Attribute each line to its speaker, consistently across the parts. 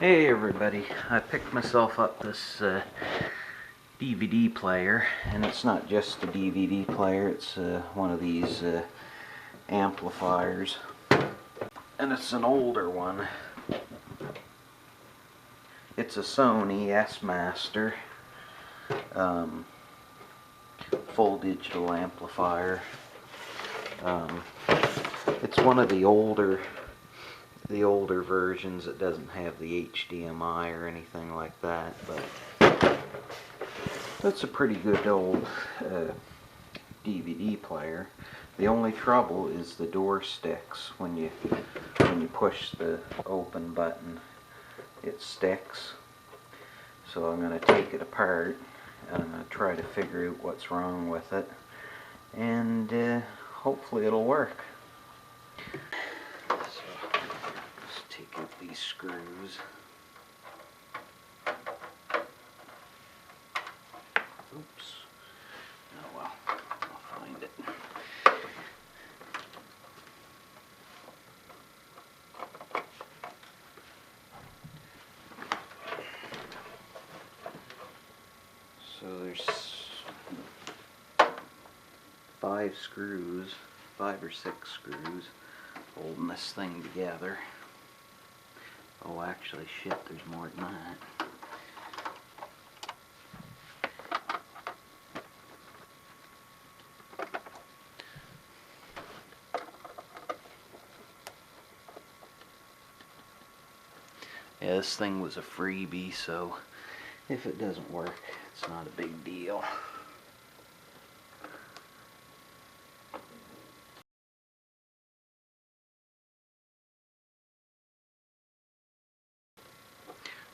Speaker 1: Hey everybody, I picked myself up this DVD player, and it's not just a DVD player, it's one of these amplifiers, and it's an older one. It's a Sony S-master, full digital amplifier. It's one of the older versions. It doesn't have the HDMI or anything like that, but that's a pretty good old DVD player. The only trouble is the door sticks. When you push the open button, it sticks. So I'm going to take it apart and try to figure out what's wrong with it, and hopefully it'll work. Take out these screws. Oops. Oh well, I'll find it. So there's 5 or 6 screws holding this thing together. Oh, actually, shit, there's more than that. Yeah, this thing was a freebie, so if it doesn't work, it's not a big deal.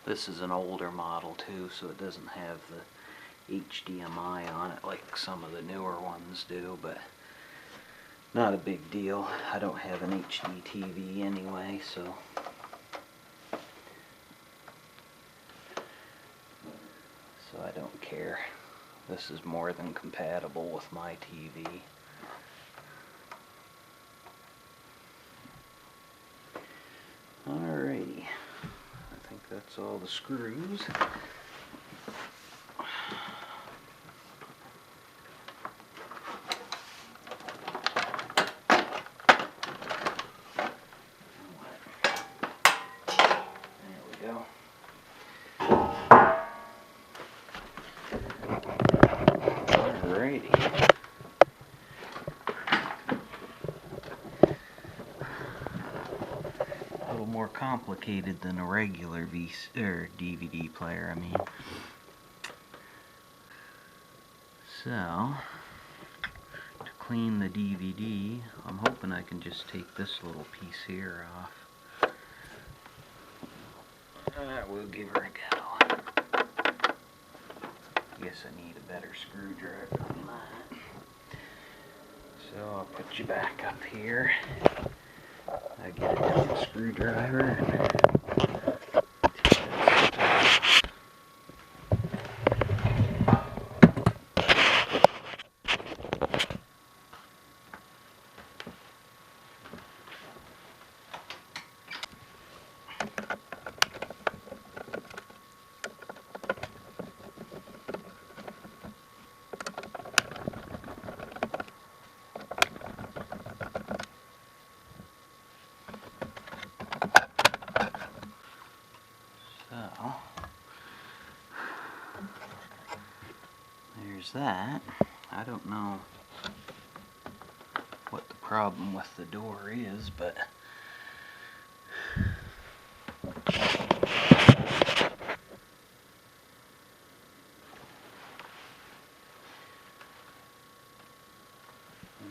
Speaker 1: This is an older model too, so it doesn't have the HDMI on it like some of the newer ones do, but not a big deal. I don't have an HD TV anyway, so I don't care. This is more than compatible with my TV. Alrighty. I think that's all the screws. There we go. Alrighty. A little more complicated than a regular DVD player, I mean. So, to clean the DVD, I'm hoping I can just take this little piece here off. We'll give her a go. Guess I need a better screwdriver than that. So I'll put you back up here. I get a different screwdriver. So, there's that. I don't know what the problem with the door is, but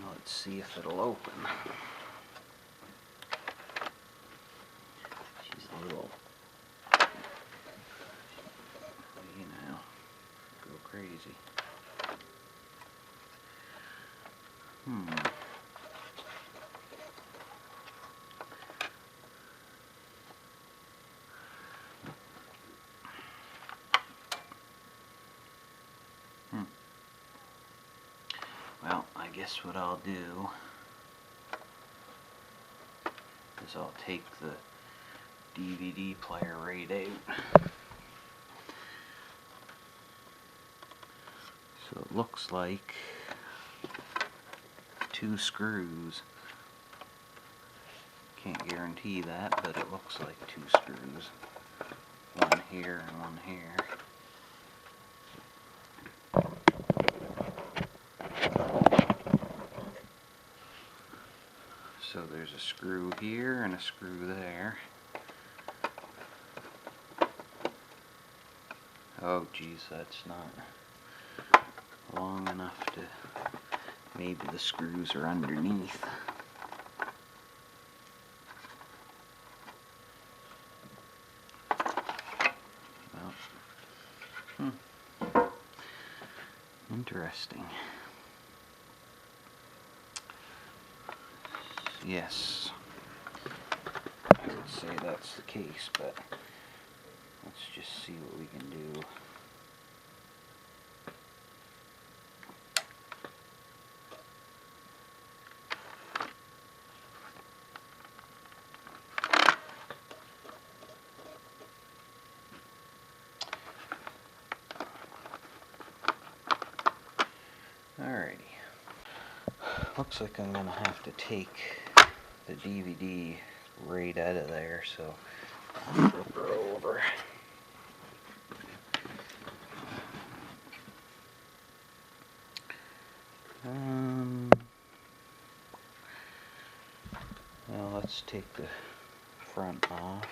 Speaker 1: let's see if it'll open. She's a little, you know, go crazy. Well, I guess what I'll do is I'll take the DVD player right out. So it looks like 2 screws. Can't guarantee that, but it looks like 2 screws. One here and one here. So there's a screw here and a screw there. Oh geez, that's not long enough to... Maybe the screws are underneath. Well, interesting. Yes, I would say that's the case, but let's just see what we can do. Alrighty. Looks like I'm gonna have to take the DVD right out of there, so I'll flip her over. Well, let's take the front off.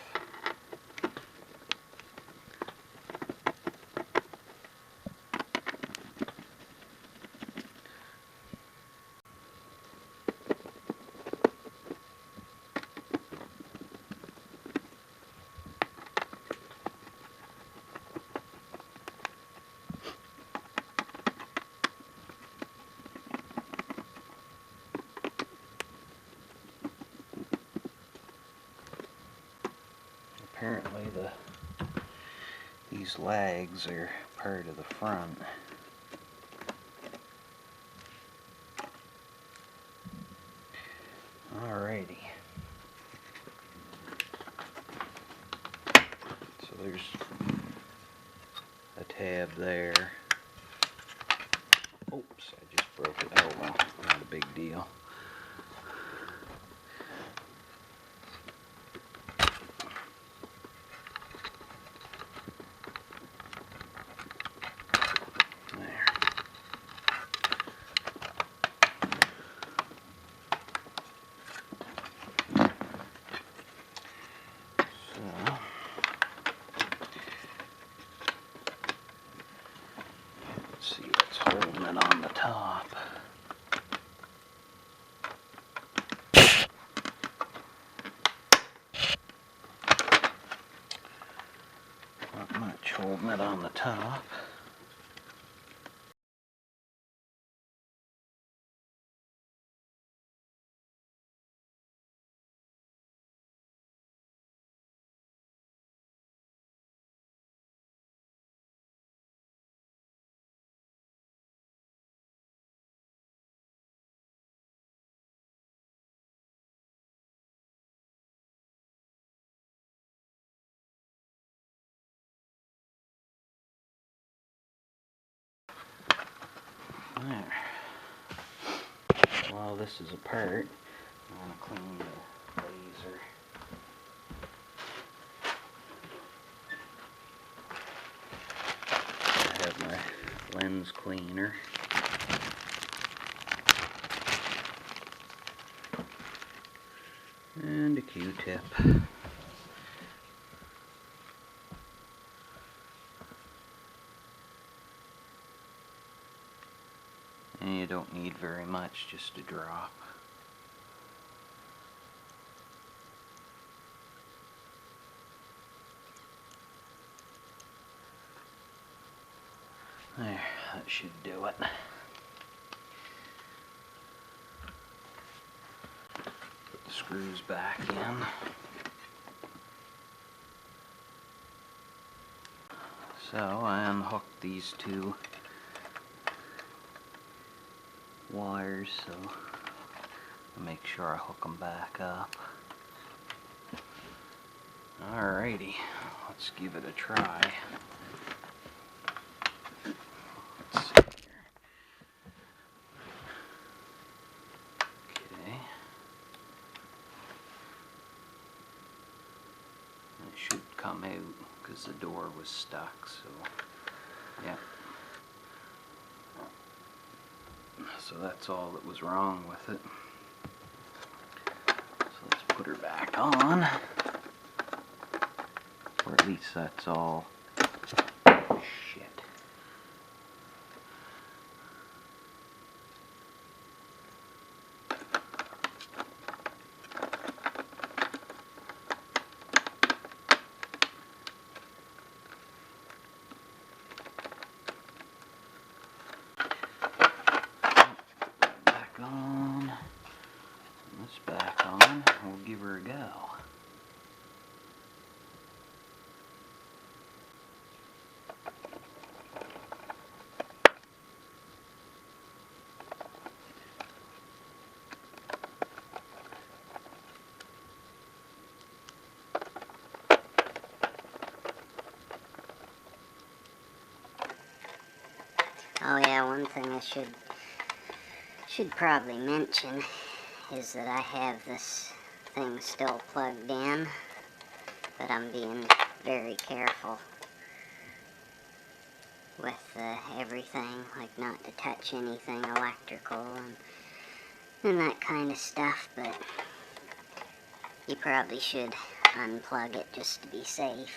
Speaker 1: Apparently these lags are part of the front. Alrighty. So there's a tab there. Oops, I just broke it. Oh well, not a big deal. Let's see what's holding it on the top. Not much holding it on the top. There. While this is apart, I'm going to clean the laser. I have my lens cleaner. And a Q-tip. And you don't need very much, just a drop. There, that should do it. Put the screws back in. So I unhooked these 2 wires, so I'll make sure I hook them back up. Alrighty, let's give it a try. Let's see here. Okay. It should come out because the door was stuck, so yeah. So that's all that was wrong with it. So let's put her back on. Or at least that's all. Shit. Back on. And this back on. We'll give her a go.
Speaker 2: Oh yeah, one thing I should probably mention is that I have this thing still plugged in, but I'm being very careful with everything, like not to touch anything electrical and that kind of stuff, but you probably should unplug it just to be safe.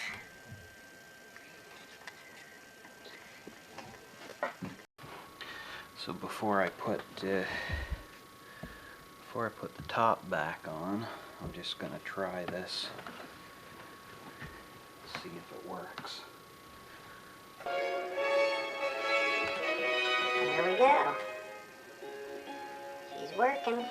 Speaker 1: So before I put the top back on, I'm just gonna try this. See if it works.
Speaker 2: There we go. She's working.